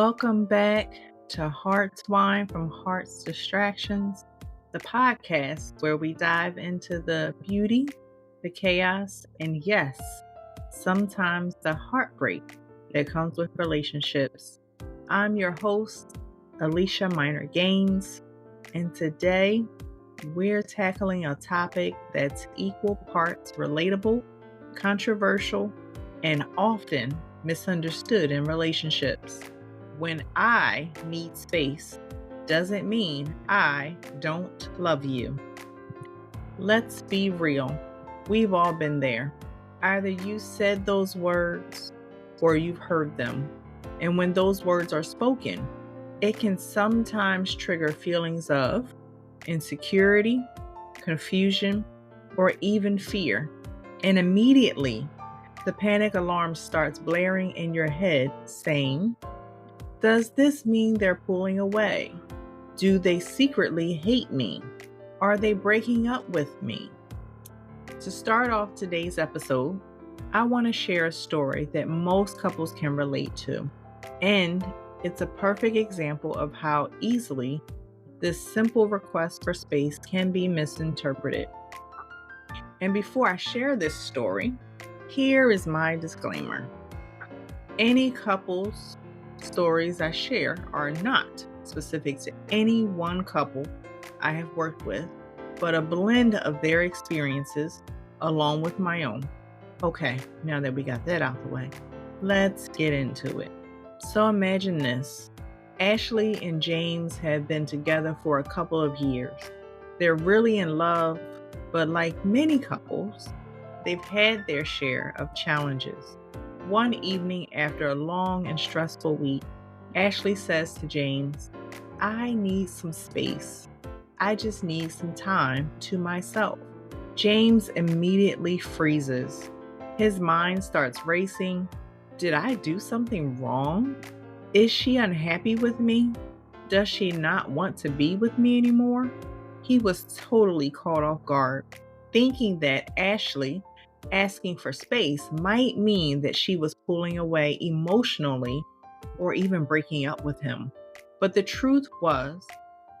Welcome back to Heart's Wine from Heart's Distractions, the podcast where we dive into the beauty, the chaos, and yes, sometimes the heartbreak that comes with relationships. I'm your host, Alicia Minor Gaines, and today we're tackling a topic that's equal parts relatable, controversial, and often misunderstood in relationships. When I need space doesn't mean I don't love you. Let's be real. We've all been there. Either you said those words or you've heard them. And when those words are spoken, it can sometimes trigger feelings of insecurity, confusion, or even fear. And immediately, the panic alarm starts blaring in your head saying, does this mean they're pulling away? Do they secretly hate me? Are they breaking up with me? To start off today's episode, I want to share a story that most couples can relate to. And it's a perfect example of how easily this simple request for space can be misinterpreted. And before I share this story, here is my disclaimer. Any couple's stories I share are not specific to any one couple I have worked with, but a blend of their experiences along with my own. Okay, now that we got that out the way, let's get into it. So imagine this. Ashley and James have been together for a couple of years. They're really in love, but like many couples, they've had their share of challenges. One evening after a long and stressful week, Ashley says to James, I need some space. I just need some time to myself. James immediately freezes. His mind starts racing. Did I do something wrong? Is she unhappy with me? Does she not want to be with me anymore? He was totally caught off guard, thinking that Ashley asking for space might mean that she was pulling away emotionally or even breaking up with him. But the truth was,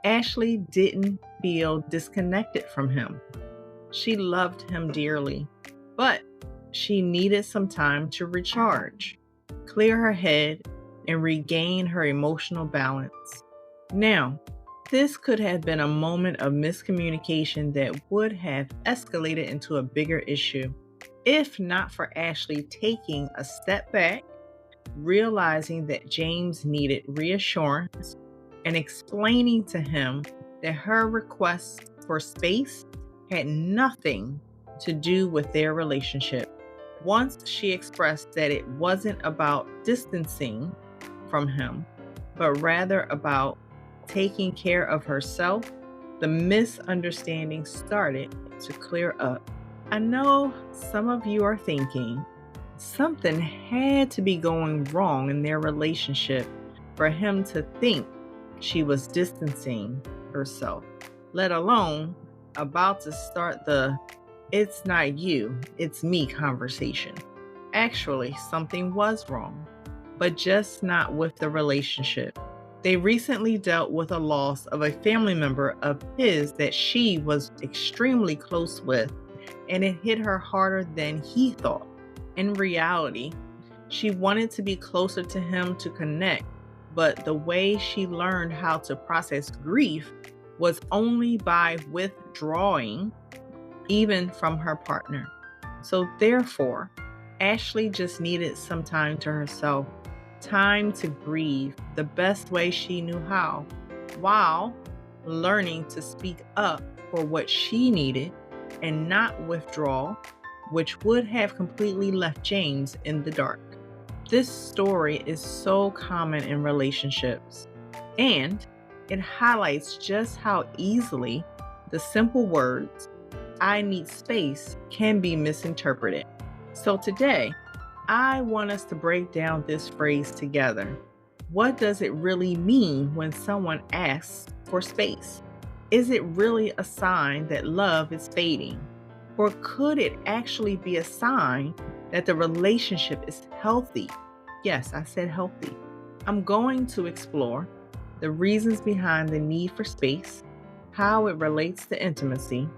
Ashley didn't feel disconnected from him. She loved him dearly, but she needed some time to recharge, clear her head, and regain her emotional balance. Now, this could have been a moment of miscommunication that would have escalated into a bigger issue, if not for Ashley taking a step back, realizing that James needed reassurance, and explaining to him that her request for space had nothing to do with their relationship. Once she expressed that it wasn't about distancing from him, but rather about taking care of herself, the misunderstanding started to clear up. I know some of you are thinking something had to be going wrong in their relationship for him to think she was distancing herself, let alone about to start the it's not you, it's me conversation. Actually, something was wrong, but just not with the relationship. They recently dealt with a loss of a family member of his that she was extremely close with, and it hit her harder than he thought. In reality, she wanted to be closer to him to connect, but the way she learned how to process grief was only by withdrawing even from her partner. So therefore, Ashley just needed some time to herself, time to grieve the best way she knew how, while learning to speak up for what she needed and not withdraw, which would have completely left James in the dark. This story is so common in relationships, and it highlights just how easily the simple words, I need space, can be misinterpreted. So today, I want us to break down this phrase together. What does it really mean when someone asks for space? Is it really a sign that love is fading? Or could it actually be a sign that the relationship is healthy? Yes, I said healthy. I'm going to explore the reasons behind the need for space, how it relates to intimacy,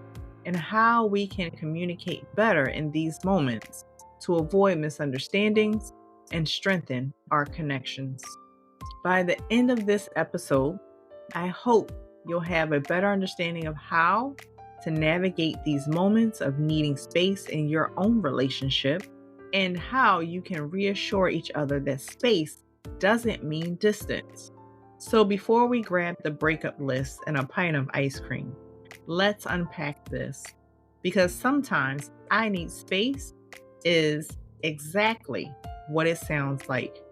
and how we can communicate better in these moments to avoid misunderstandings and strengthen our connections. By the end of this episode, I hope you'll have a better understanding of how to navigate these moments of needing space in your own relationship and how you can reassure each other that space doesn't mean distance. So, before we grab the breakup list and a pint of ice cream, let's unpack this because sometimes I need space is exactly what it sounds like: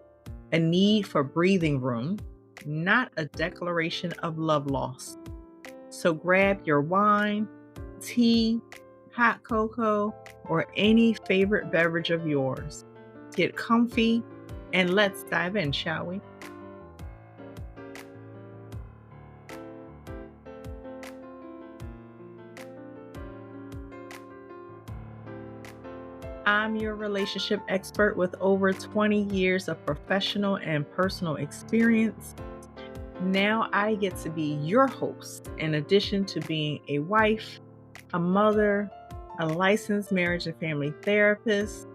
a need for breathing room, not a declaration of love lost. So grab your wine, tea, hot cocoa, or any favorite beverage of yours. Get comfy and let's dive in, shall we? I'm your relationship expert with over 20 years of professional and personal experience. Now I get to be your host, in addition to being a wife, a mother, a licensed marriage and family therapist.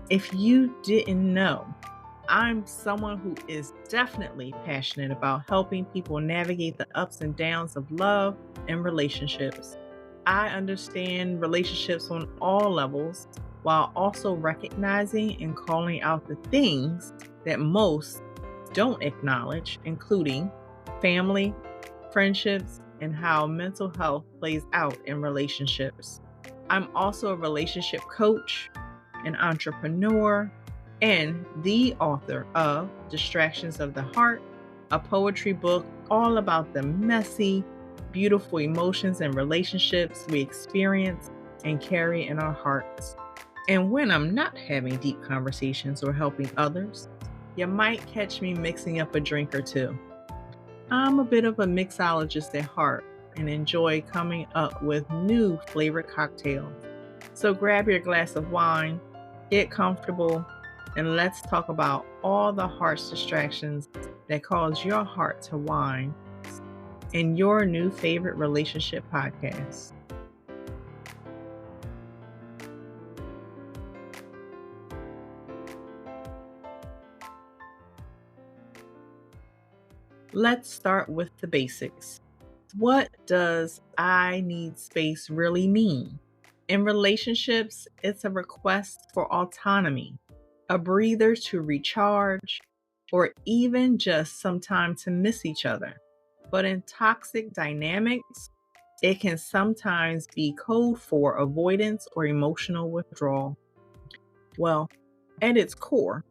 If you didn't know, I'm someone who is definitely passionate about helping people navigate the ups and downs of love and relationships. I understand relationships on all levels while also recognizing and calling out the things that most don't acknowledge, including family, friendships, and how mental health plays out in relationships. I'm also a relationship coach, an entrepreneur, and the author of Distractions of the Heart, a poetry book all about the messy, beautiful emotions and relationships we experience and carry in our hearts. And when I'm not having deep conversations or helping others, you might catch me mixing up a drink or two. I'm a bit of a mixologist at heart and enjoy coming up with new flavored cocktails. So grab your glass of wine, get comfortable, and let's talk about all the heart's distractions that cause your heart to whine in your new favorite relationship podcast. Let's start with the basics. What does I need space really mean? In relationships, it's a request for autonomy, a breather to recharge, or even just some time to miss each other. But in toxic dynamics, it can sometimes be code for avoidance or emotional withdrawal. Well, at its core,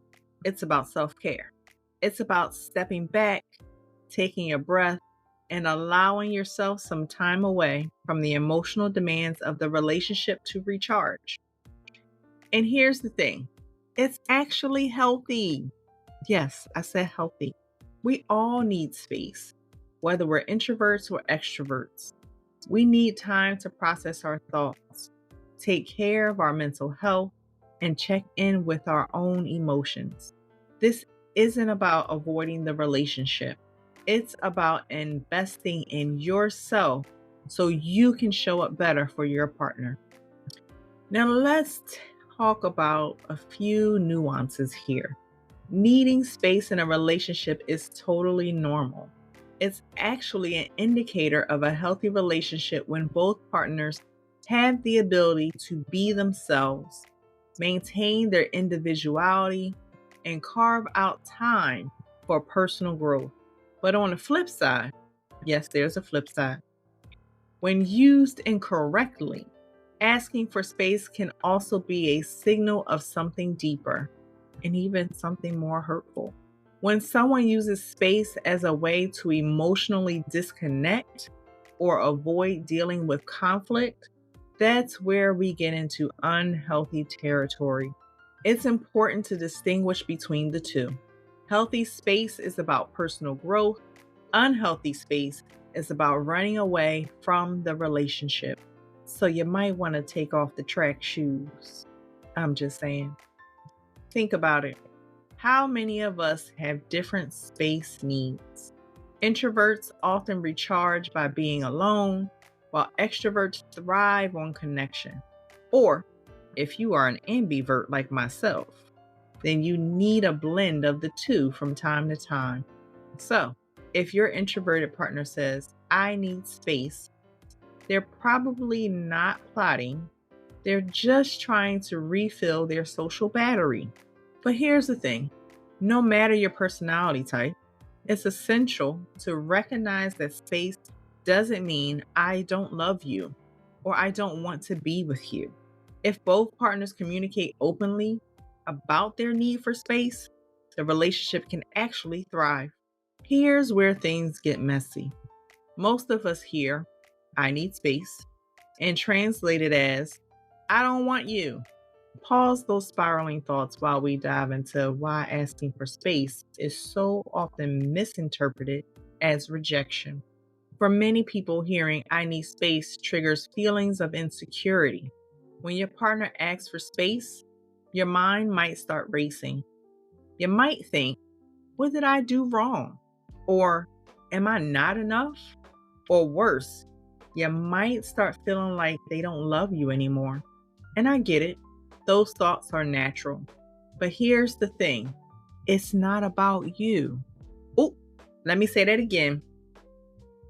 it's about self care. It's about stepping back, taking a breath, and allowing yourself some time away from the emotional demands of the relationship to recharge. And here's the thing, it's actually healthy. Yes, I said healthy. We all need space, whether we're introverts or extroverts. We need time to process our thoughts, take care of our mental health, and check in with our own emotions. This isn't about avoiding the relationship. It's about investing in yourself so you can show up better for your partner. Now, let's talk about a few nuances here. Needing space in a relationship is totally normal. It's actually an indicator of a healthy relationship when both partners have the ability to be themselves, maintain their individuality, and carve out time for personal growth. But on the flip side, yes, there's a flip side. When used incorrectly, asking for space can also be a signal of something deeper and even something more hurtful. When someone uses space as a way to emotionally disconnect or avoid dealing with conflict, that's where we get into unhealthy territory. It's important to distinguish between the two. Healthy space is about personal growth. Unhealthy space is about running away from the relationship. So you might want to take off the track shoes. I'm just saying. Think about it. How many of us have different space needs? Introverts often recharge by being alone, while extroverts thrive on connection. Or if you are an ambivert like myself, then you need a blend of the two from time to time. So, if your introverted partner says, I need space, they're probably not plotting. They're just trying to refill their social battery. But here's the thing, no matter your personality type, it's essential to recognize that space doesn't mean I don't love you or I don't want to be with you. If both partners communicate openly about their need for space, the relationship can actually thrive. Here's where things get messy. Most of us hear, I need space, and translate it as, I don't want you. Pause those spiraling thoughts while we dive into why asking for space is so often misinterpreted as rejection. For many people, hearing I need space triggers feelings of insecurity. When your partner asks for space, your mind might start racing. You might think, what did I do wrong? Or am I not enough? Or worse, you might start feeling like they don't love you anymore. And I get it, those thoughts are natural. But here's the thing, it's not about you. Oh, let me say that again.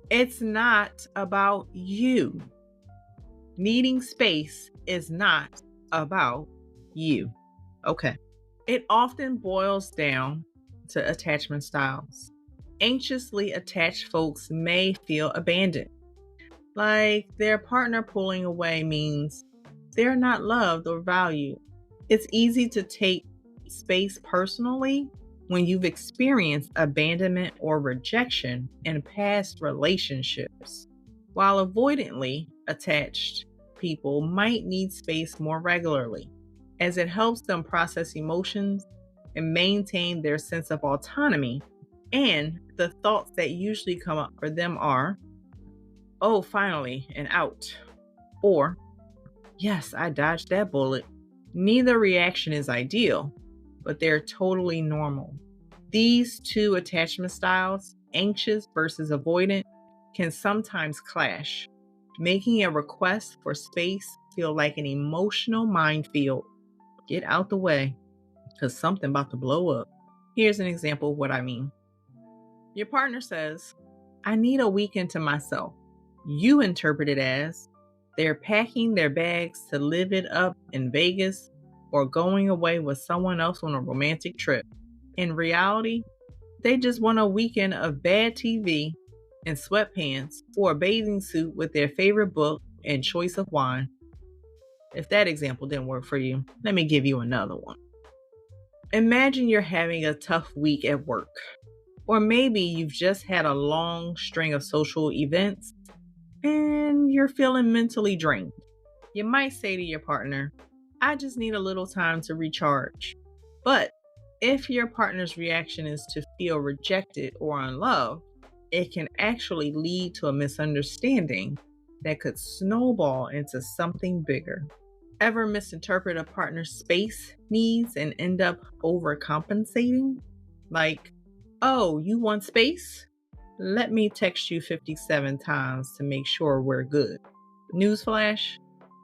It's not about you. Needing space is not about you. Okay. It often boils down to attachment styles. Anxiously attached folks may feel abandoned, like their partner pulling away means they're not loved or valued. It's easy to take space personally when you've experienced abandonment or rejection in past relationships, while avoidantly attached people might need space more regularly, as it helps them process emotions and maintain their sense of autonomy. And the thoughts that usually come up for them are, oh, finally, an out. Or, yes, I dodged that bullet. Neither reaction is ideal, but they're totally normal. These two attachment styles, anxious versus avoidant, can sometimes clash, making a request for space feel like an emotional minefield. Get out the way, because something about to blow up. Here's an example of what I mean. Your partner says, I need a weekend to myself. You interpret it as, they're packing their bags to live it up in Vegas or going away with someone else on a romantic trip. In reality, they just want a weekend of bad TV and sweatpants or a bathing suit with their favorite book and choice of wine. If that example didn't work for you, let me give you another one. Imagine you're having a tough week at work, or maybe you've just had a long string of social events and you're feeling mentally drained. You might say to your partner, I just need a little time to recharge. But if your partner's reaction is to feel rejected or unloved, it can actually lead to a misunderstanding that could snowball into something bigger. Ever misinterpret a partner's space needs and end up overcompensating? Like, oh, you want space? Let me text you 57 times to make sure we're good. Newsflash,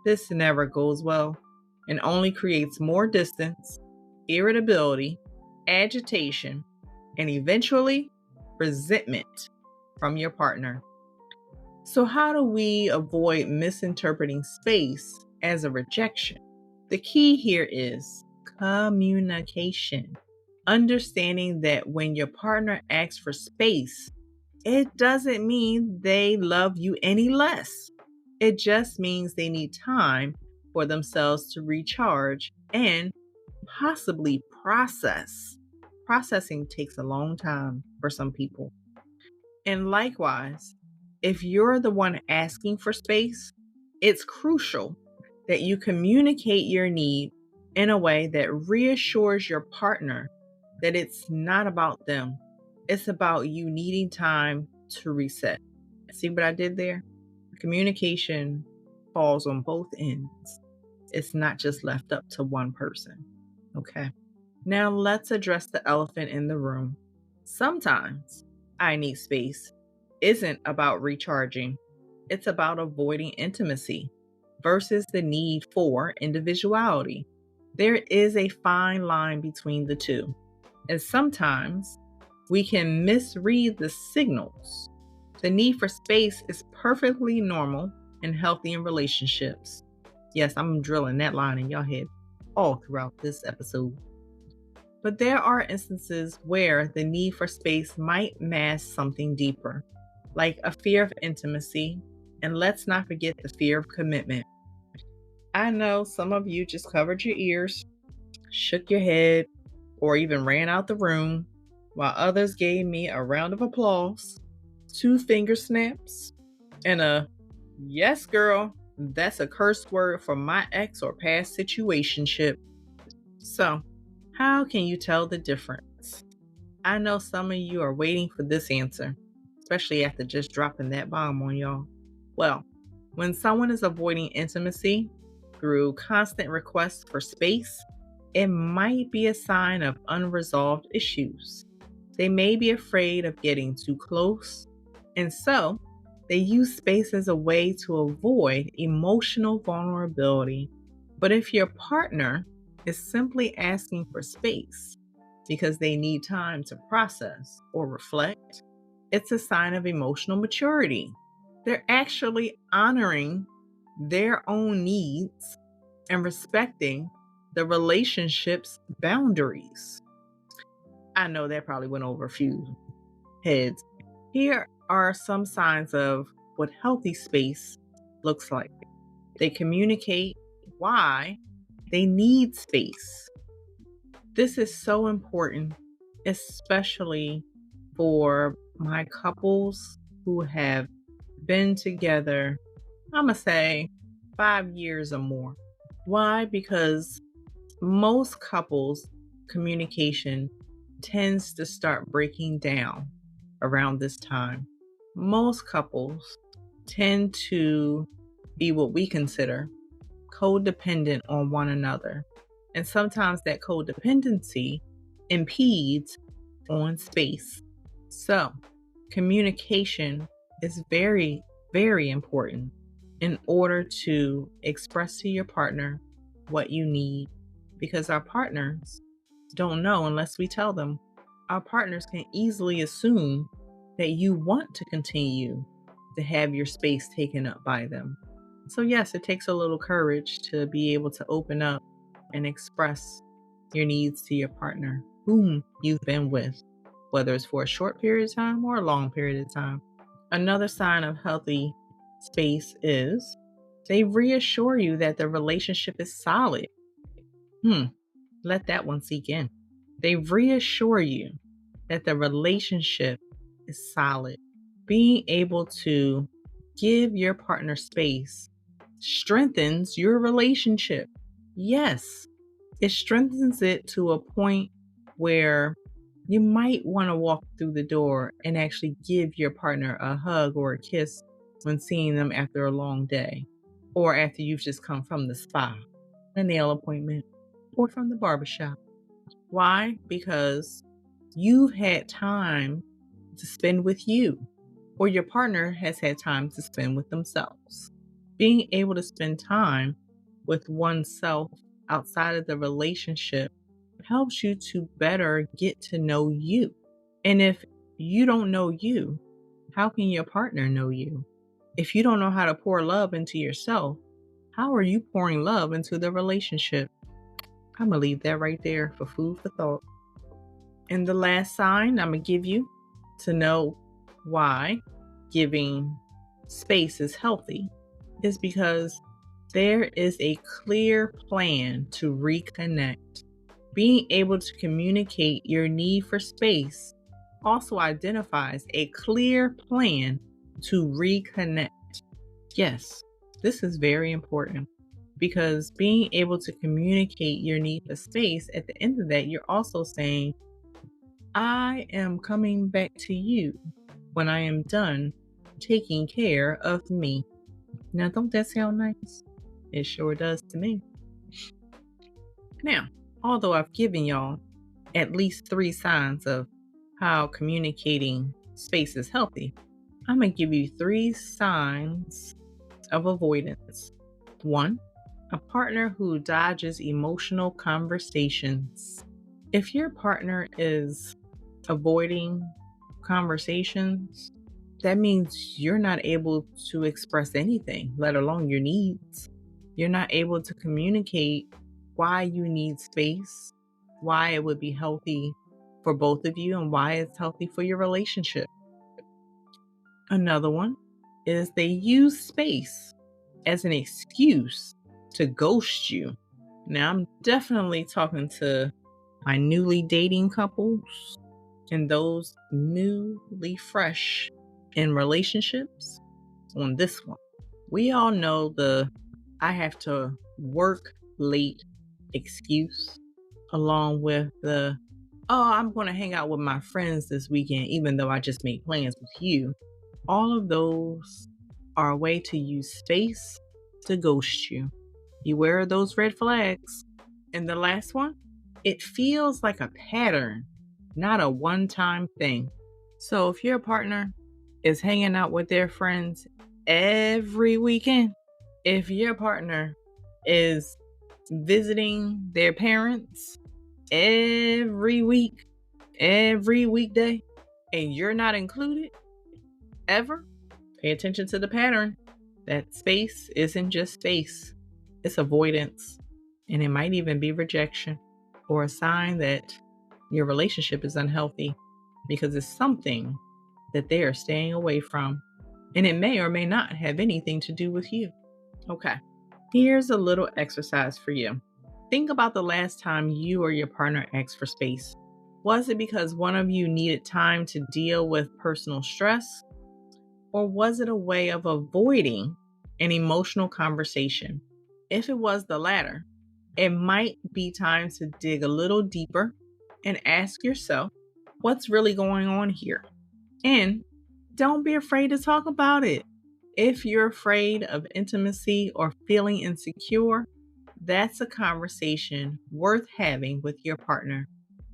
this never goes well and only creates more distance, irritability, agitation, and eventually resentment from your partner. So, how do we avoid misinterpreting space as a rejection? The key here is communication. Understanding that when your partner asks for space, it doesn't mean they love you any less. It just means they need time for themselves to recharge and possibly process. Processing takes a long time for some people. And likewise, if you're the one asking for space, it's crucial that you communicate your need in a way that reassures your partner that it's not about them. It's about you needing time to reset. See what I did there? Communication falls on both ends. It's not just left up to one person. Okay. Now let's address the elephant in the room. Sometimes I need space isn't about recharging, it's about avoiding intimacy versus the need for individuality. There is a fine line between the two, and sometimes we can misread the signals. The need for space is perfectly normal and healthy in relationships. Yes, I'm drilling that line in your head all throughout this episode. But there are instances where the need for space might mask something deeper, like a fear of intimacy, and let's not forget the fear of commitment. I know some of you just covered your ears, shook your head, or even ran out the room, while others gave me a round of applause, two finger snaps, and a yes, girl, that's a curse word for my ex or past situationship. So, how can you tell the difference? I know some of you are waiting for this answer, especially after just dropping that bomb on y'all. Well, when someone is avoiding intimacy through constant requests for space, it might be a sign of unresolved issues. They may be afraid of getting too close, and so they use space as a way to avoid emotional vulnerability. But if your partner is simply asking for space because they need time to process or reflect, it's a sign of emotional maturity. They're actually honoring their own needs and respecting the relationship's boundaries. I know that probably went over a few heads. Here are some signs of what healthy space looks like. They communicate why they need space. This is so important, especially for my couples who have been together, I'm going to say 5 years or more. Why? Because most couples' communication tends to start breaking down around this time. Most couples tend to be what we consider codependent on one another. And sometimes that codependency impedes on space. So, communication is very, very important in order to express to your partner what you need, because our partners don't know unless we tell them. Our partners can easily assume that you want to continue to have your space taken up by them. So yes, it takes a little courage to be able to open up and express your needs to your partner, whom you've been with, whether it's for a short period of time or a long period of time. Another sign of healthy space is they reassure you that the relationship is solid. Let that one sink in. They reassure you that the relationship is solid. Being able to give your partner space strengthens your relationship. Yes, it strengthens it to a point where you might want to walk through the door and actually give your partner a hug or a kiss when seeing them after a long day, or after you've just come from the spa, a nail appointment, or from the barbershop. Why? Because you've had time to spend with you, or your partner has had time to spend with themselves. Being able to spend time with oneself outside of the relationship helps you to better get to know you. And if you don't know you, how can your partner know you? If you don't know how to pour love into yourself, how are you pouring love into the relationship? I'm going to leave that right there for food for thought. And the last sign I'm going to give you to know why giving space is healthy is because there is a clear plan to reconnect. Being able to communicate your need for space also identifies a clear plan to reconnect. Yes, this is very important, because being able to communicate your need for space, at the end of that, you're also saying, I am coming back to you when I am done taking care of me. Now, don't that sound nice? It sure does to me. Now, although I've given y'all at least 3 signs of how communicating space is healthy. I'm going to give you 3 signs of avoidance. 1, a partner who dodges emotional conversations. If your partner is avoiding conversations, that means you're not able to express anything, let alone your needs. You're not able to communicate why you need space, why it would be healthy for both of you, and why it's healthy for your relationship. Another one is they use space as an excuse to ghost you. Now, I'm definitely talking to my newly dating couples and those newly fresh in relationships on this one. We all know the I have to work late excuse, along with the I'm going to hang out with my friends this weekend, even though I just made plans with you. All of those are a way to use space to ghost you. Beware of those red flags. And the last one, it feels like a pattern, not a one-time thing. So if your partner is hanging out with their friends every weekend, if your partner is visiting their parents every week, every weekday, and you're not included ever, pay attention to the pattern. That space isn't just space, it's avoidance. And it might even be rejection or a sign that your relationship is unhealthy because it's something that they are staying away from. And it may or may not have anything to do with you. Okay, here's a little exercise for you. Think about the last time you or your partner asked for space. Was it because one of you needed time to deal with personal stress? Or was it a way of avoiding an emotional conversation? If it was the latter, it might be time to dig a little deeper and ask yourself, what's really going on here? And don't be afraid to talk about it. If you're afraid of intimacy or feeling insecure, that's a conversation worth having with your partner.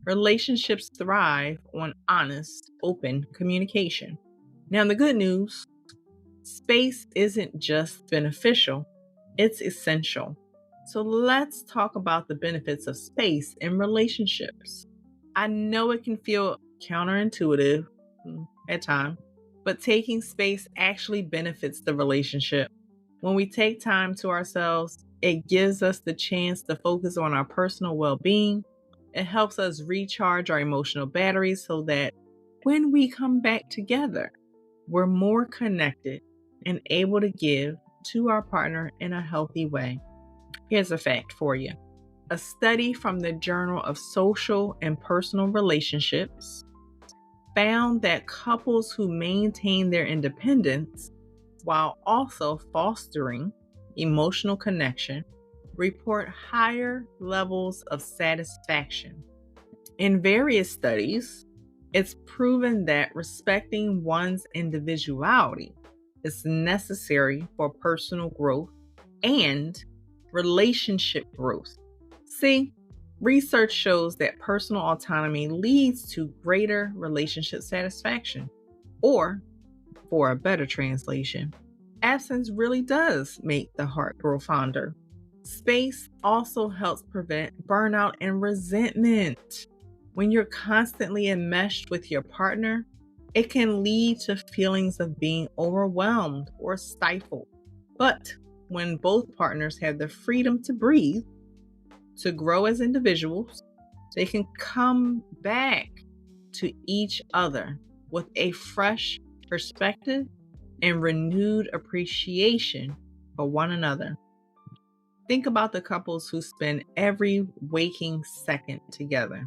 Relationships thrive on honest, open communication. Now, the good news, space isn't just beneficial, it's essential. So let's talk about the benefits of space in relationships. I know it can feel counterintuitive at times, but taking space actually benefits the relationship. When we take time to ourselves, it gives us the chance to focus on our personal well-being. It helps us recharge our emotional batteries so that when we come back together, we're more connected and able to give to our partner in a healthy way. Here's a fact for you. A study from the Journal of Social and Personal Relationships found that couples who maintain their independence while also fostering emotional connection report higher levels of satisfaction. In various studies, it's proven that respecting one's individuality is necessary for personal growth and relationship growth. See, research shows that personal autonomy leads to greater relationship satisfaction. Or, for a better translation, absence really does make the heart grow fonder. Space also helps prevent burnout and resentment. When you're constantly enmeshed with your partner, it can lead to feelings of being overwhelmed or stifled. But when both partners have the freedom to breathe, to grow as individuals, they can come back to each other with a fresh perspective and renewed appreciation for one another. Think about the couples who spend every waking second together.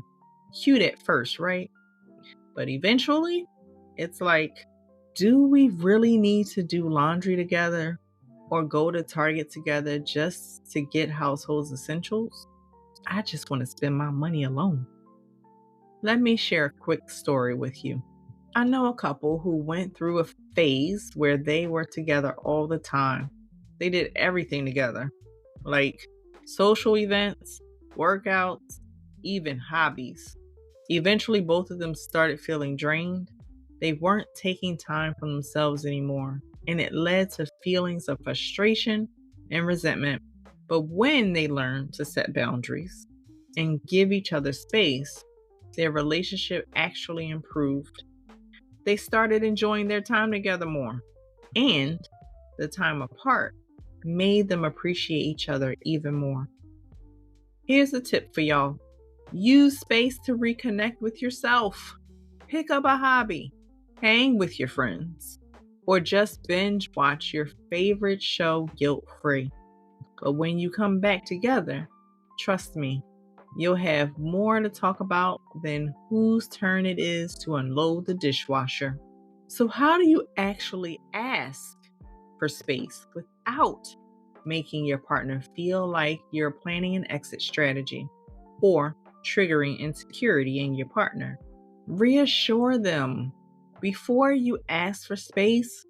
Cute at first, right? But eventually, it's like, do we really need to do laundry together or go to Target together just to get household essentials? I just want to spend my money alone. Let me share a quick story with you. I know a couple who went through a phase where they were together all the time. They did everything together, like social events, workouts, even hobbies. Eventually, both of them started feeling drained. They weren't taking time for themselves anymore, and it led to feelings of frustration and resentment. But when they learned to set boundaries and give each other space, their relationship actually improved. They started enjoying their time together more, and the time apart made them appreciate each other even more. Here's a tip for y'all: use space to reconnect with yourself. Pick up a hobby, hang with your friends, or just binge watch your favorite show guilt free. But when you come back together, trust me, you'll have more to talk about than whose turn it is to unload the dishwasher. So, how do you actually ask for space without making your partner feel like you're planning an exit strategy or triggering insecurity in your partner? Reassure them. Before you ask for space,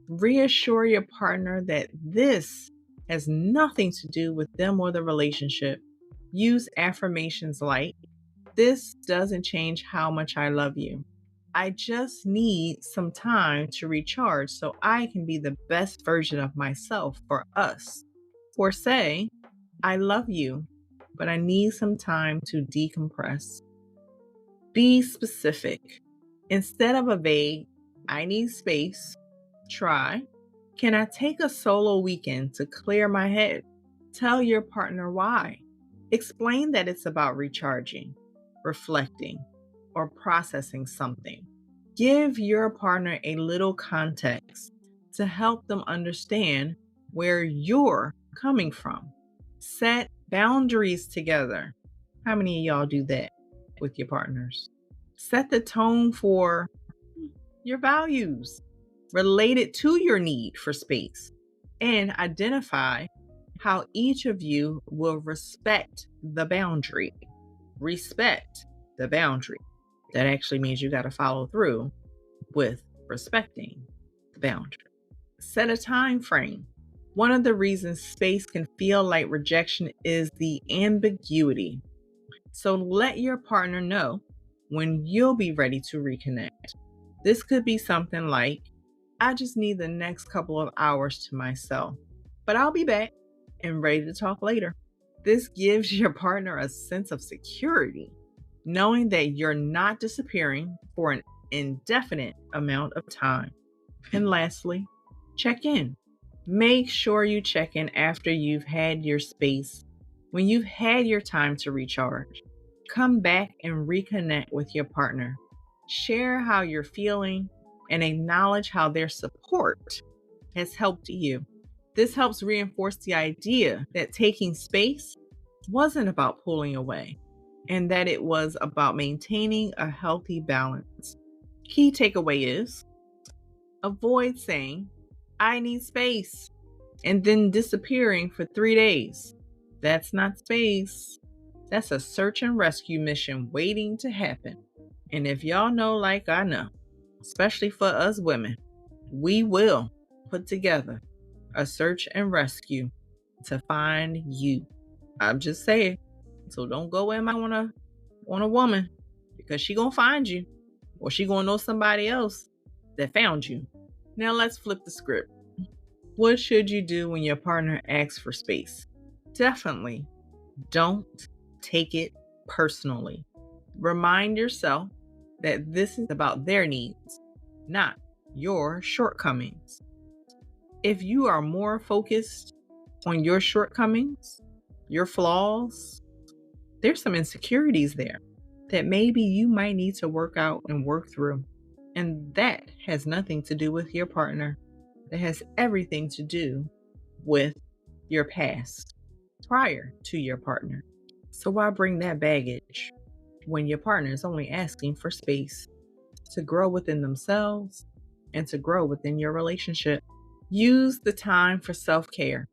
reassure your partner that this has nothing to do with them or the relationship. Use affirmations like, "This doesn't change how much I love you. I just need some time to recharge so I can be the best version of myself for us." Or say, "I love you, but I need some time to decompress." Be specific. Instead of a vague, "I need space," try, "Can I take a solo weekend to clear my head?" Tell your partner why. Explain that it's about recharging, reflecting, or processing something. Give your partner a little context to help them understand where you're coming from. Set boundaries together. How many of y'all do that with your partners? Set the tone for your values related to your need for space, and identify how each of you will respect the boundary. Respect the boundary. That actually means you got to follow through with respecting the boundary. Set a time frame. One of the reasons space can feel like rejection is the ambiguity. So let your partner know when you'll be ready to reconnect. This could be something like, "I just need the next couple of hours to myself, but I'll be back and ready to talk later." This gives your partner a sense of security, knowing that you're not disappearing for an indefinite amount of time. And lastly, check in. Make sure you check in after you've had your space, when you've had your time to recharge. Come back and reconnect with your partner. Share how you're feeling and acknowledge how their support has helped you. This helps reinforce the idea that taking space wasn't about pulling away, and that it was about maintaining a healthy balance. Key takeaway is, avoid saying, "I need space," and then disappearing for 3 days. That's not space. That's a search and rescue mission waiting to happen. And if y'all know, like I know, especially for us women, we will put together a search and rescue to find you. I'm just saying. So don't go in on a woman, because she gonna find you, or she gonna know somebody else that found you. Now let's flip the script. What should you do when your partner asks for space? Definitely don't take it personally. Remind yourself that this is about their needs, not your shortcomings. If you are more focused on your shortcomings, your flaws, there's some insecurities there that maybe you might need to work out and work through. And that has nothing to do with your partner. That has everything to do with your past prior to your partner. So why bring that baggage when your partner is only asking for space to grow within themselves and to grow within your relationship? Use the time for self-care.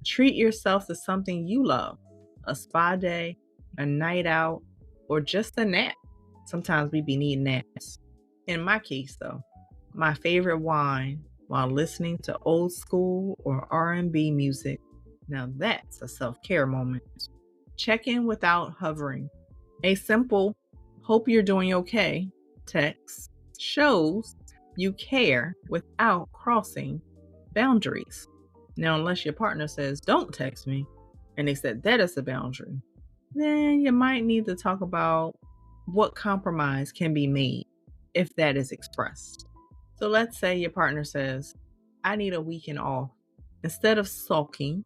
Treat yourself to something you love, a spa day, a night out, or just a nap. Sometimes we be needing naps. In my case, though, my favorite wine while listening to old school or R&B music. Now that's a self-care moment. Check in without hovering. A simple Hope you're doing okay text shows you care without crossing boundaries. Now, unless your partner says, don't text me, and they said that is a boundary, then you might need to talk about what compromise can be made if that is expressed. So let's say your partner says, I need a weekend off. Instead of sulking,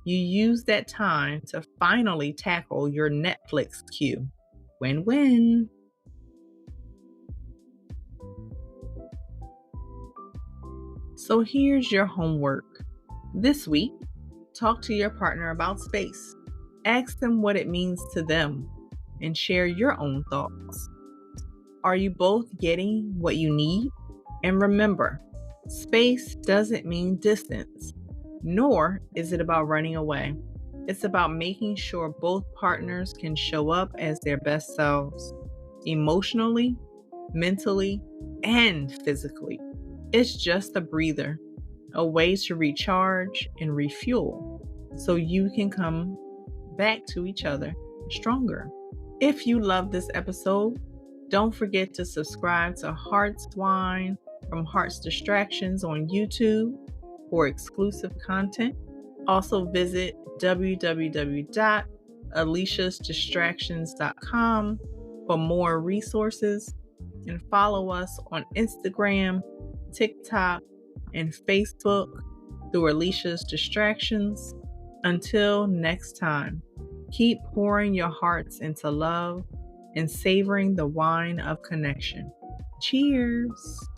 you use that time to finally tackle your Netflix queue. Win win. So here's your homework. This week, talk to your partner about space. Ask them what it means to them and share your own thoughts. Are you both getting what you need? And remember, space doesn't mean distance, nor is it about running away. It's about making sure both partners can show up as their best selves, emotionally, mentally, and physically. It's just a breather, a way to recharge and refuel so you can come back to each other stronger. If you love this episode, don't forget to subscribe to Hearts Wine from Hearts Distractions on YouTube for exclusive content. Also visit www.aliciasdistractions.com for more resources and follow us on Instagram, TikTok, and Facebook through Alicia's Distractions. Until next time, keep pouring your hearts into love and savoring the wine of connection. Cheers!